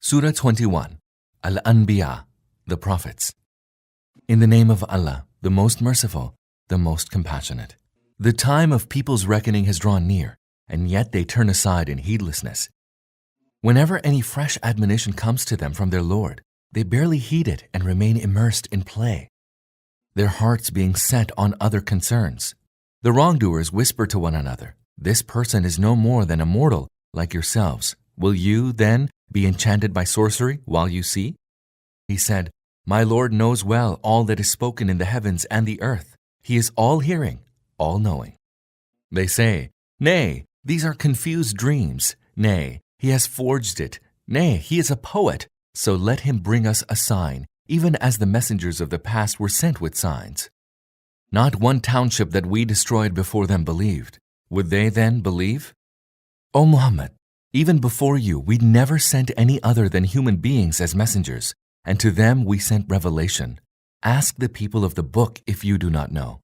Surah 21, Al-Anbiya, the Prophets. In the name of Allah, the most merciful, the most compassionate. The time of people's reckoning has drawn near, and yet they turn aside in heedlessness. Whenever any fresh admonition comes to them from their Lord, they barely heed it and remain immersed in play, their hearts being set on other concerns. The wrongdoers whisper to one another, "This person is no more than a mortal like yourselves. Will you, then, be enchanted by sorcery while you see?" He said, "My Lord knows well all that is spoken in the heavens and the earth. He is all-hearing, all-knowing." They say, "Nay, these are confused dreams. Nay, he has forged it. Nay, he is a poet. So let him bring us a sign, even as the messengers of the past were sent with signs." Not one township that we destroyed before them believed. Would they then believe? O Muhammad, even before you, we never sent any other than human beings as messengers, and to them we sent revelation. Ask the people of the book if you do not know.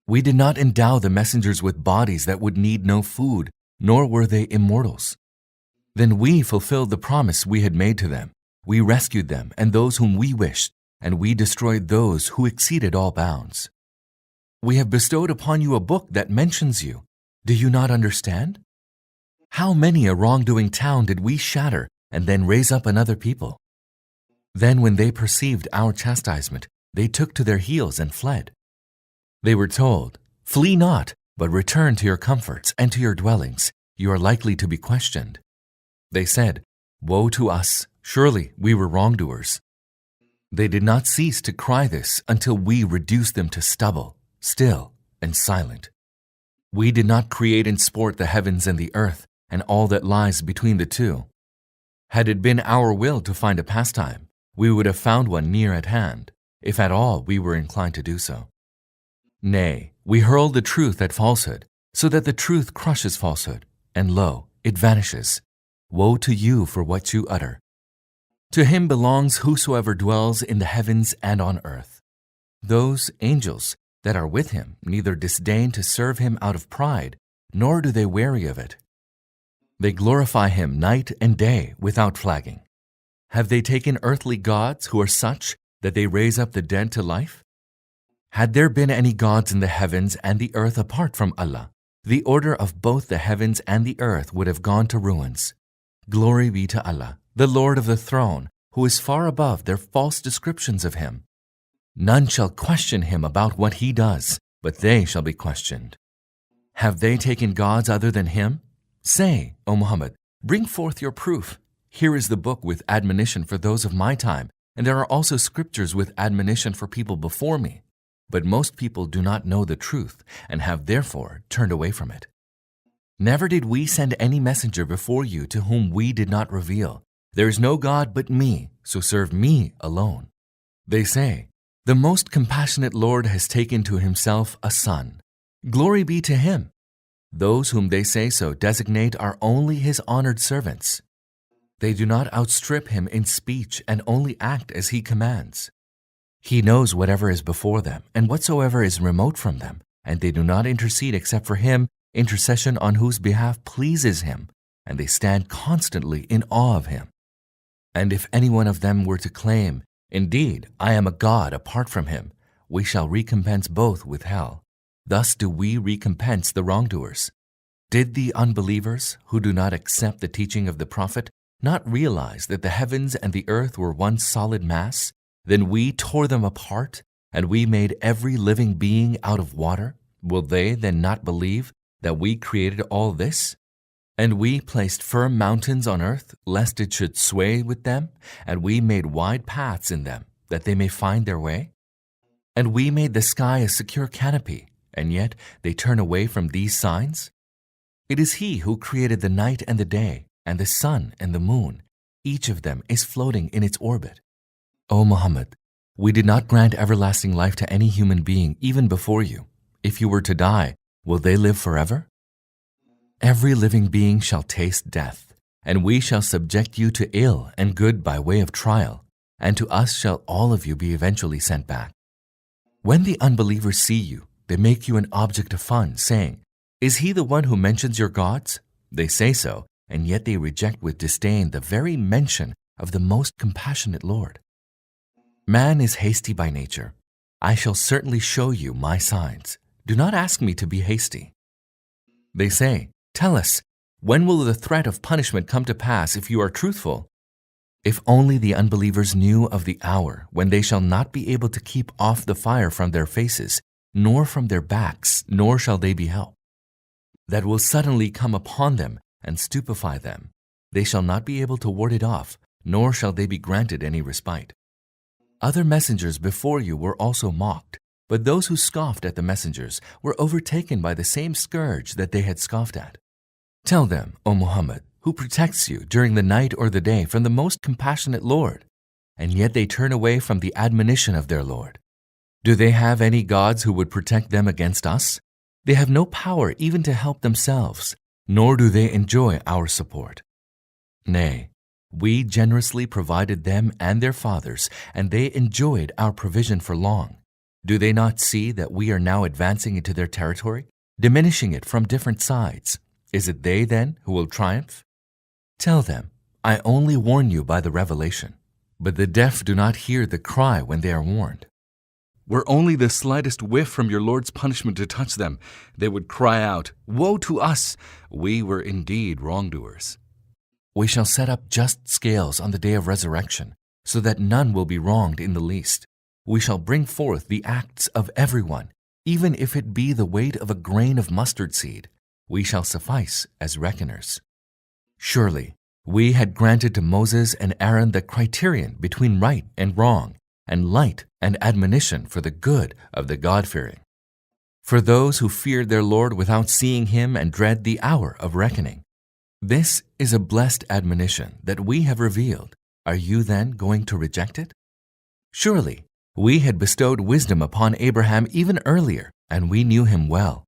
We did not endow the messengers with bodies that would need no food, nor were they immortals. Then we fulfilled the promise we had made to them. We rescued them and those whom we wished, and we destroyed those who exceeded all bounds. We have bestowed upon you a book that mentions you. Do you not understand? How many a wrongdoing town did we shatter and then raise up another people? Then when they perceived our chastisement, they took to their heels and fled. They were told, "Flee not, but return to your comforts and to your dwellings. You are likely to be questioned." They said, "Woe to us, surely we were wrongdoers." They did not cease to cry this until we reduced them to stubble, still and silent. We did not create and sport the heavens and the earth, and all that lies between the two. Had it been our will to find a pastime, we would have found one near at hand, if at all we were inclined to do so. Nay, we hurl the truth at falsehood, so that the truth crushes falsehood, and lo, it vanishes. Woe to you for what you utter. To him belongs whosoever dwells in the heavens and on earth. Those angels that are with him neither disdain to serve him out of pride, nor do they weary of it. They glorify him night and day without flagging. Have they taken earthly gods who are such that they raise up the dead to life? Had there been any gods in the heavens and the earth apart from Allah, the order of both the heavens and the earth would have gone to ruins. Glory be to Allah, the Lord of the throne, who is far above their false descriptions of him. None shall question him about what he does, but they shall be questioned. Have they taken gods other than him? Say, O Muhammad, bring forth your proof. Here is the book with admonition for those of my time, and there are also scriptures with admonition for people before me. But most people do not know the truth, and have therefore turned away from it. Never did we send any messenger before you to whom we did not reveal, "There is no God but me, so serve me alone." They say, "The most compassionate Lord has taken to himself a son. Glory be to him." Those whom they say so designate are only his honored servants. They do not outstrip him in speech and only act as he commands. He knows whatever is before them and whatsoever is remote from them, and they do not intercede except for him, intercession on whose behalf pleases him, and they stand constantly in awe of him. And if any one of them were to claim, "Indeed, I am a god apart from him," we shall recompense both with hell. Thus do we recompense the wrongdoers. Did the unbelievers, who do not accept the teaching of the Prophet, not realize that the heavens and the earth were one solid mass? Then we tore them apart, and we made every living being out of water. Will they then not believe that we created all this? And we placed firm mountains on earth, lest it should sway with them, and we made wide paths in them, that they may find their way. And we made the sky a secure canopy, and yet they turn away from these signs? It is He who created the night and the day, and the sun and the moon. Each of them is floating in its orbit. O Muhammad, we did not grant everlasting life to any human being even before you. If you were to die, will they live forever? Every living being shall taste death, and we shall subject you to ill and good by way of trial, and to us shall all of you be eventually sent back. When the unbelievers see you, they make you an object of fun, saying, "Is he the one who mentions your gods?" They say so, and yet they reject with disdain the very mention of the most compassionate Lord. Man is hasty by nature. I shall certainly show you my signs. Do not ask me to be hasty. They say, tell us, when will the threat of punishment come to pass if you are truthful? If only the unbelievers knew of the hour when they shall not be able to keep off the fire from their faces, nor from their backs, nor shall they be helped. That will suddenly come upon them and stupefy them. They shall not be able to ward it off, nor shall they be granted any respite. Other messengers before you were also mocked, but those who scoffed at the messengers were overtaken by the same scourge that they had scoffed at. Tell them, O Muhammad, who protects you during the night or the day from the most compassionate Lord, and yet they turn away from the admonition of their Lord. Do they have any gods who would protect them against us? They have no power even to help themselves, nor do they enjoy our support. Nay, we generously provided them and their fathers, and they enjoyed our provision for long. Do they not see that we are now advancing into their territory, diminishing it from different sides? Is it they, then, who will triumph? Tell them, I only warn you by the revelation, but the deaf do not hear the cry when they are warned. Were only the slightest whiff from your Lord's punishment to touch them, they would cry out, Woe to us! We were indeed wrongdoers. We shall set up just scales on the day of resurrection, so that none will be wronged in the least. We shall bring forth the acts of everyone, even if it be the weight of a grain of mustard seed. We shall suffice as reckoners. Surely, we had granted to Moses and Aaron the criterion between right and wrong, and light and admonition for the good of the God-fearing. For those who feared their Lord without seeing him and dread the hour of reckoning. This is a blessed admonition that we have revealed. Are you then going to reject it? Surely, we had bestowed wisdom upon Abraham even earlier, and we knew him well.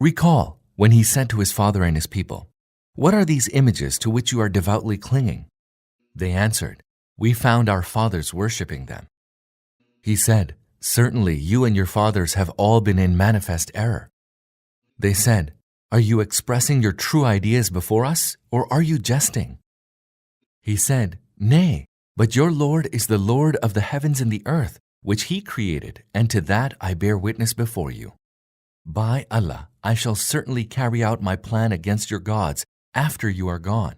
Recall when he said to his father and his people, What are these images to which you are devoutly clinging? They answered, We found our fathers worshipping them. He said, Certainly you and your fathers have all been in manifest error. They said, Are you expressing your true ideas before us, or are you jesting? He said, Nay, but your Lord is the Lord of the heavens and the earth, which he created, and to that I bear witness before you. By Allah, I shall certainly carry out my plan against your gods after you are gone.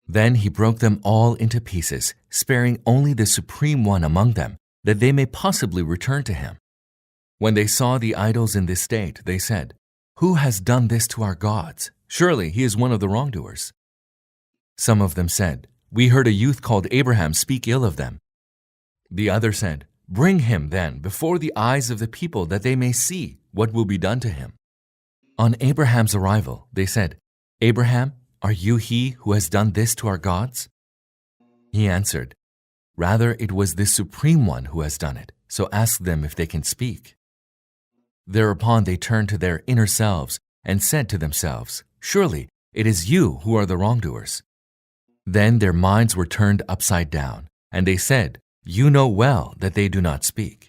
Then he broke them all into pieces, sparing only the Supreme One among them, that they may possibly return to him. When they saw the idols in this state, they said, Who has done this to our gods? Surely he is one of the wrongdoers. Some of them said, We heard a youth called Abraham speak ill of them. The other said, Bring him then before the eyes of the people that they may see what will be done to him. On Abraham's arrival, they said, Abraham, are you he who has done this to our gods? He answered, Rather it was the Supreme One who has done it, so ask them if they can speak. Thereupon they turned to their inner selves and said to themselves, Surely it is you who are the wrongdoers. Then their minds were turned upside down, and they said, You know well that they do not speak.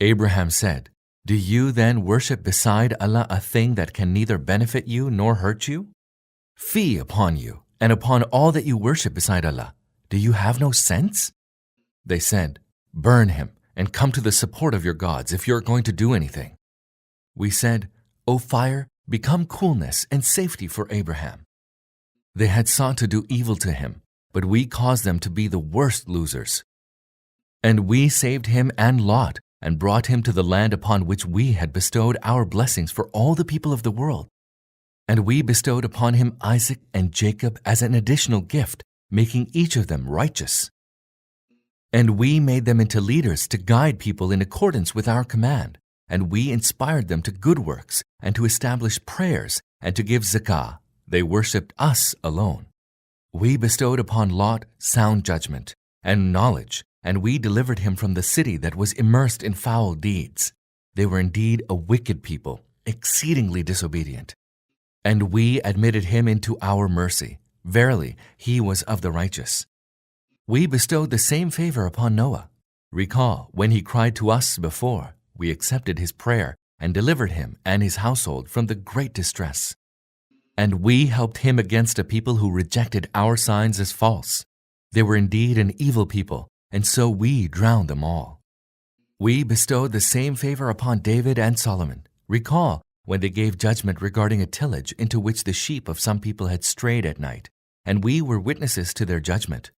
Abraham said, Do you then worship beside Allah a thing that can neither benefit you nor hurt you? Fie upon you, and upon all that you worship beside Allah. Do you have no sense? They said, Burn him, and come to the support of your gods if you are going to do anything. We said, O fire, become coolness and safety for Abraham. They had sought to do evil to him, but we caused them to be the worst losers. And we saved him and Lot, and brought him to the land upon which we had bestowed our blessings for all the people of the world. And we bestowed upon him Isaac and Jacob as an additional gift, making each of them righteous. And we made them into leaders to guide people in accordance with our command, and we inspired them to good works and to establish prayers and to give zakah. They worshipped us alone. We bestowed upon Lot sound judgment and knowledge, and we delivered him from the city that was immersed in foul deeds. They were indeed a wicked people, exceedingly disobedient. And we admitted him into our mercy. Verily, he was of the righteous. We bestowed the same favor upon Noah. Recall, when he cried to us before, we accepted his prayer and delivered him and his household from the great distress. And we helped him against a people who rejected our signs as false. They were indeed an evil people, and so we drowned them all. We bestowed the same favor upon David and Solomon. Recall when they gave judgment regarding a tillage into which the sheep of some people had strayed at night, and we were witnesses to their judgment.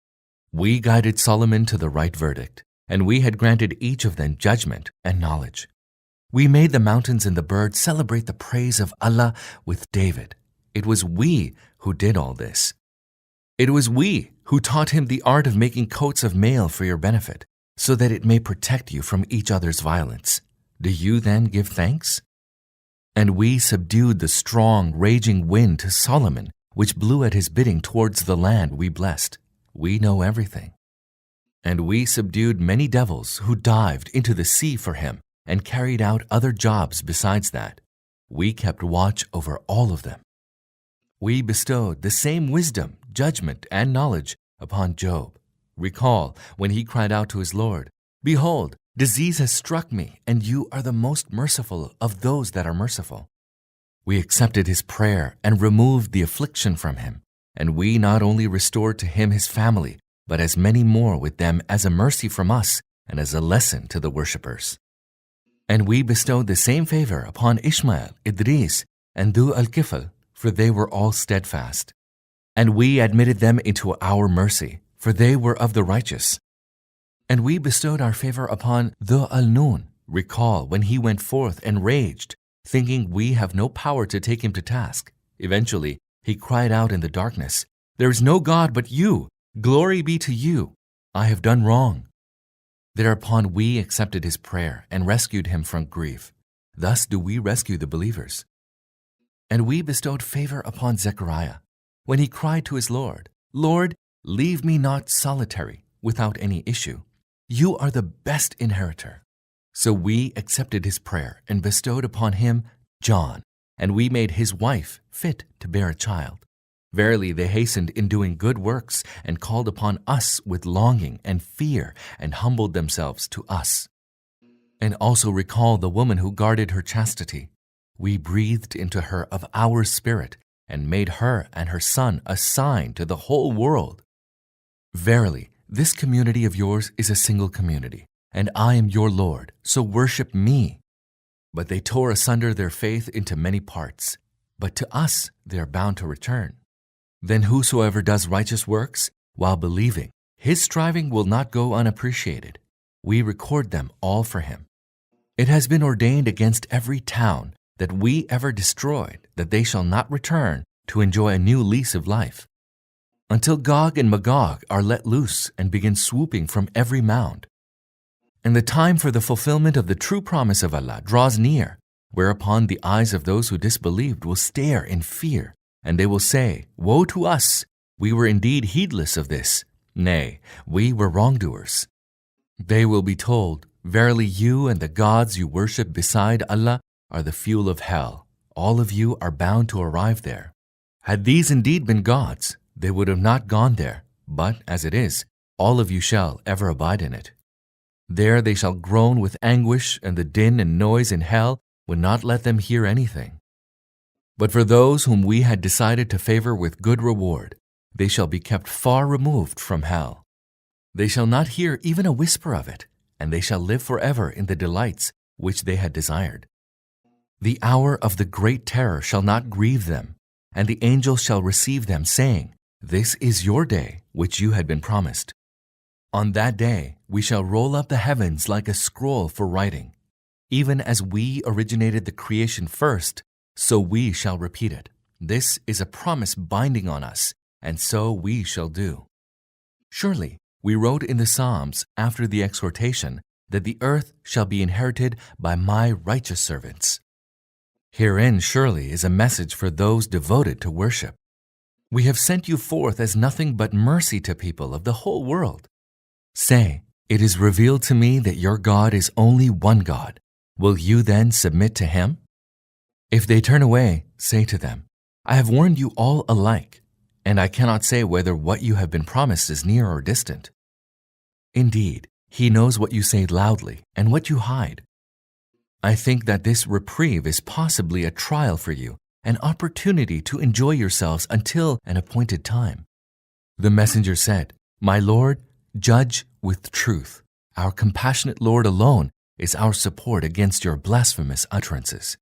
We guided Solomon to the right verdict, and we had granted each of them judgment and knowledge. We made the mountains and the birds celebrate the praise of Allah with David. It was we who did all this. It was we who taught him the art of making coats of mail for your benefit, so that it may protect you from each other's violence. Do you then give thanks? And we subdued the strong, raging wind to Solomon, which blew at his bidding towards the land we blessed. We know everything. And we subdued many devils who dived into the sea for him and carried out other jobs besides that. We kept watch over all of them. We bestowed the same wisdom, judgment, and knowledge upon Job. Recall when he cried out to his Lord, "Behold, disease has struck me, and you are the most merciful of those that are merciful." We accepted his prayer and removed the affliction from him, and we not only restored to him his family, but as many more with them as a mercy from us and as a lesson to the worshippers. And we bestowed the same favor upon Ishmael, Idris, and Dhu al-Kifl, for they were all steadfast. And we admitted them into our mercy, for they were of the righteous. And we bestowed our favor upon Dhu al-Nun. Recall when he went forth and raged, thinking we have no power to take him to task. Eventually, he cried out in the darkness, "There is no God but you. Glory be to you. I have done wrong." Thereupon we accepted his prayer and rescued him from grief. Thus do we rescue the believers. And we bestowed favor upon Zechariah when he cried to his Lord, "Lord, leave me not solitary without any issue. You are the best inheritor." So we accepted his prayer and bestowed upon him John, and we made his wife fit to bear a child. Verily, they hastened in doing good works and called upon us with longing and fear and humbled themselves to us. And also recall the woman who guarded her chastity. We breathed into her of our spirit and made her and her son a sign to the whole world. Verily, this community of yours is a single community, and I am your Lord, so worship me. But they tore asunder their faith into many parts, but to us they are bound to return. Then whosoever does righteous works while believing, his striving will not go unappreciated. We record them all for him. It has been ordained against every town that we ever destroyed, that they shall not return to enjoy a new lease of life, until Gog and Magog are let loose and begin swooping from every mound. And the time for the fulfillment of the true promise of Allah draws near, whereupon the eyes of those who disbelieved will stare in fear, and they will say, "Woe to us! We were indeed heedless of this. Nay, we were wrongdoers." They will be told, "Verily you and the gods you worship beside Allah are the fuel of hell. All of you are bound to arrive there." Had these indeed been gods, they would have not gone there, but as it is, all of you shall ever abide in it. There they shall groan with anguish, and the din and noise in hell would not let them hear anything. But for those whom we had decided to favor with good reward, they shall be kept far removed from hell. They shall not hear even a whisper of it, and they shall live forever in the delights which they had desired. The hour of the great terror shall not grieve them, and the angel shall receive them, saying, "This is your day which you had been promised." On that day we shall roll up the heavens like a scroll for writing. Even as we originated the creation first, so we shall repeat it. This is a promise binding on us, and so we shall do. Surely we wrote in the Psalms after the exhortation that the earth shall be inherited by my righteous servants. Herein surely is a message for those devoted to worship. We have sent you forth as nothing but mercy to people of the whole world. Say, "It is revealed to me that your God is only one God. Will you then submit to him?" If they turn away, say to them, "I have warned you all alike, and I cannot say whether what you have been promised is near or distant. Indeed, he knows what you say loudly and what you hide. I think that this reprieve is possibly a trial for you, an opportunity to enjoy yourselves until an appointed time. The messenger said, "My Lord, judge with truth. Our compassionate Lord alone is our support against your blasphemous utterances."